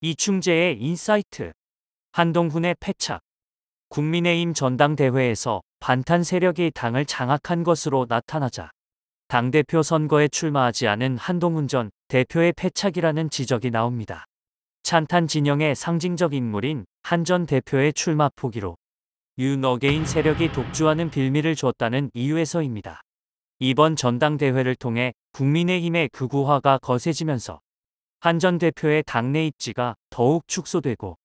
이충재의 인사이트. 한동훈의 패착. 국민의힘 전당대회에서 반탄 세력이 당을 장악한 것으로 나타나자 당대표 선거에 출마하지 않은 한동훈 전 대표의 패착이라는 지적이 나옵니다. 찬탄 진영의 상징적 인물인 한 전 대표의 출마 포기로 윤어게인 세력이 독주하는 빌미를 줬다는 이유에서입니다. 이번 전당대회를 통해 국민의힘의 극우화가 거세지면서 한 전 대표의 당내 입지가 더욱 축소되고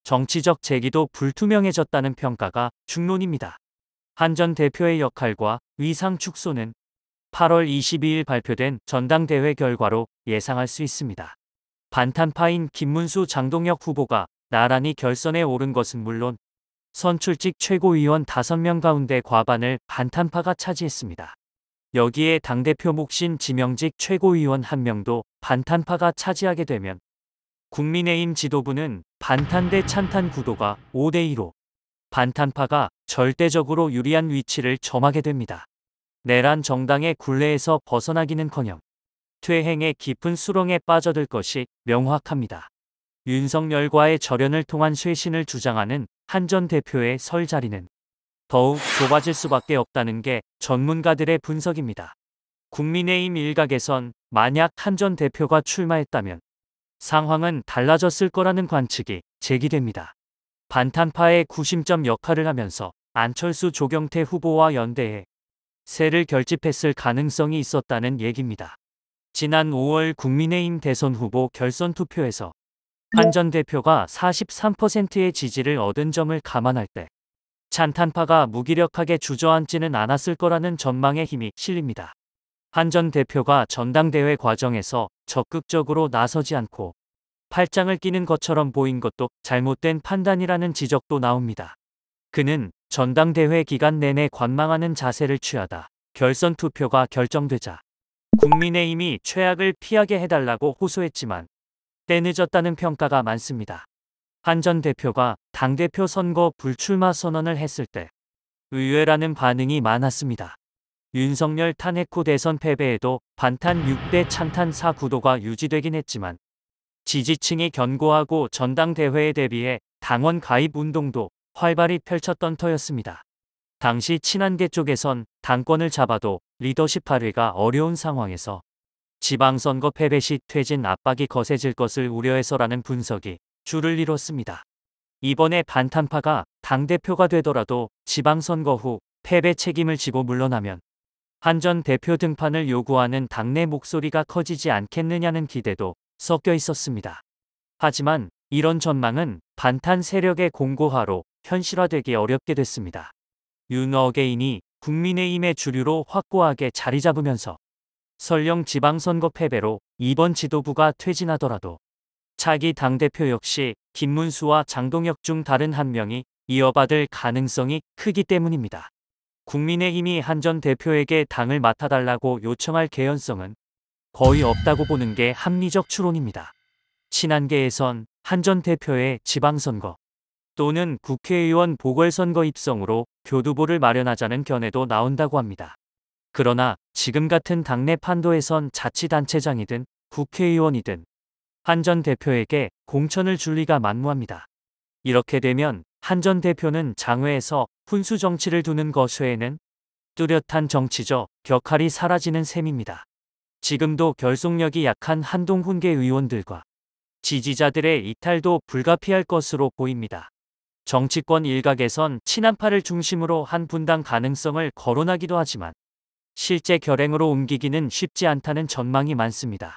정치적 재기도 불투명해졌다는 평가가 중론입니다. 한 전 대표의 역할과 위상 축소는 8월 22일 발표된 전당대회 결과로 예상할 수 있습니다. 반탄파인 김문수 장동혁 후보가 나란히 결선에 오른 것은 물론 선출직 최고위원 5명 가운데 과반을 반탄파가 차지했습니다. 여기에 당대표 몫인 지명직 최고위원 1명도 반탄파가 차지하게 되면 국민의힘 지도부는 반탄 대 찬탄 구도가 5대2로 반탄파가 절대적으로 유리한 위치를 점하게 됩니다. 내란 정당의 굴레에서 벗어나기는커녕 퇴행의 깊은 수렁에 빠져들 것이 명확합니다. 윤석열과의 절연을 통한 쇄신을 주장하는 한 전 대표의 설 자리는 더욱 좁아질 수밖에 없다는 게 전문가들의 분석입니다. 국민의힘 일각에선 만약 한 전 대표가 출마했다면 상황은 달라졌을 거라는 관측이 제기됩니다. 반탄파의 구심점 역할을 하면서 안철수 조경태 후보와 연대해 세를 결집했을 가능성이 있었다는 얘기입니다. 지난 5월 국민의힘 대선 후보 결선 투표에서 한 전 대표가 43%의 지지를 얻은 점을 감안할 때 찬탄파가 무기력하게 주저앉지는 않았을 거라는 전망에 힘이 실립니다. 한 전 대표가 전당대회 과정에서 적극적으로 나서지 않고 팔짱을 끼는 것처럼 보인 것도 잘못된 판단이라는 지적도 나옵니다. 그는 전당대회 기간 내내 관망하는 자세를 취하다 결선 투표가 결정되자 국민의힘이 최악을 피하게 해달라고 호소했지만 때늦었다는 평가가 많습니다. 한 전 대표가 당대표 선거 불출마 선언을 했을 때 의외라는 반응이 많았습니다. 윤석열 탄핵 후 대선 패배에도 반탄 6대 찬탄 4 구도가 유지되긴 했지만 지지층이 견고하고 전당대회에 대비해 당원 가입 운동도 활발히 펼쳤던 터였습니다. 당시 친한계 쪽에선 당권을 잡아도 리더십 발휘가 어려운 상황에서 지방선거 패배 시 퇴진 압박이 거세질 것을 우려해서라는 분석이 줄을 이뤘습니다. 이번에 반탄파가 당대표가 되더라도 지방선거 후 패배 책임을 지고 물러나면 한 전 대표 등판을 요구하는 당내 목소리가 커지지 않겠느냐는 기대도 섞여 있었습니다. 하지만 이런 전망은 반탄 세력의 공고화로 현실화되기 어렵게 됐습니다. 윤어게인이 국민의힘의 주류로 확고하게 자리 잡으면서 설령 지방선거 패배로 이번 지도부가 퇴진하더라도 차기 당대표 역시 김문수와 장동혁 중 다른 한 명이 이어받을 가능성이 크기 때문입니다. 국민의힘이 한 전 대표에게 당을 맡아달라고 요청할 개연성은 거의 없다고 보는 게 합리적 추론입니다. 친한계에선 한 전 대표의 지방선거 또는 국회의원 보궐선거 입성으로 교두보를 마련하자는 견해도 나온다고 합니다. 그러나 지금 같은 당내 판도에선 자치단체장이든 국회의원이든 한 전 대표에게 공천을 줄 리가 만무합니다. 이렇게 되면 한 전 대표는 장외에서 훈수 정치를 두는 것 외에는 뚜렷한 정치적 격할이 사라지는 셈입니다. 지금도 결속력이 약한 한동훈계 의원들과 지지자들의 이탈도 불가피할 것으로 보입니다. 정치권 일각에선 친한파를 중심으로 한 분당 가능성을 거론하기도 하지만 실제 결행으로 옮기기는 쉽지 않다는 전망이 많습니다.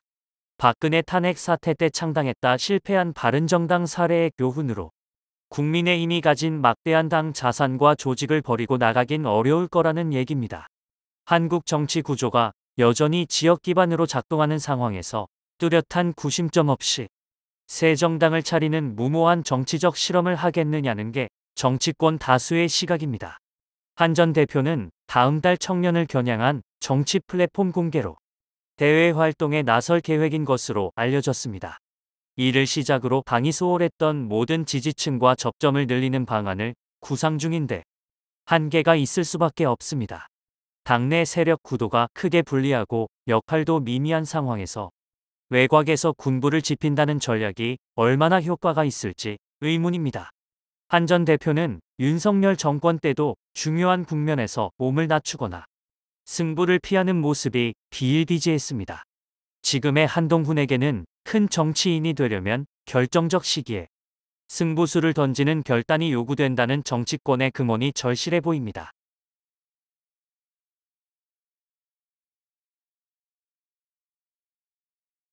박근혜 탄핵 사태 때 창당했다 실패한 바른정당 사례의 교훈으로 국민의힘이 가진 막대한 당 자산과 조직을 버리고 나가긴 어려울 거라는 얘기입니다. 한국 정치 구조가 여전히 지역 기반으로 작동하는 상황에서 뚜렷한 구심점 없이 새 정당을 차리는 무모한 정치적 실험을 하겠느냐는 게 정치권 다수의 시각입니다. 한 전 대표는 다음 달 청년을 겨냥한 정치 플랫폼 공개로 대외 활동에 나설 계획인 것으로 알려졌습니다. 이를 시작으로 당이 소홀했던 모든 지지층과 접점을 늘리는 방안을 구상 중인데 한계가 있을 수밖에 없습니다. 당내 세력 구도가 크게 분리하고 역할도 미미한 상황에서 외곽에서 군부를 지핀다는 전략이 얼마나 효과가 있을지 의문입니다. 한 전 대표는 윤석열 정권 때도 중요한 국면에서 몸을 낮추거나 승부를 피하는 모습이 비일비재했습니다. 지금의 한동훈에게는 큰 정치인이 되려면 결정적 시기에 승부수를 던지는 결단이 요구된다는 정치권의 금원이 절실해 보입니다.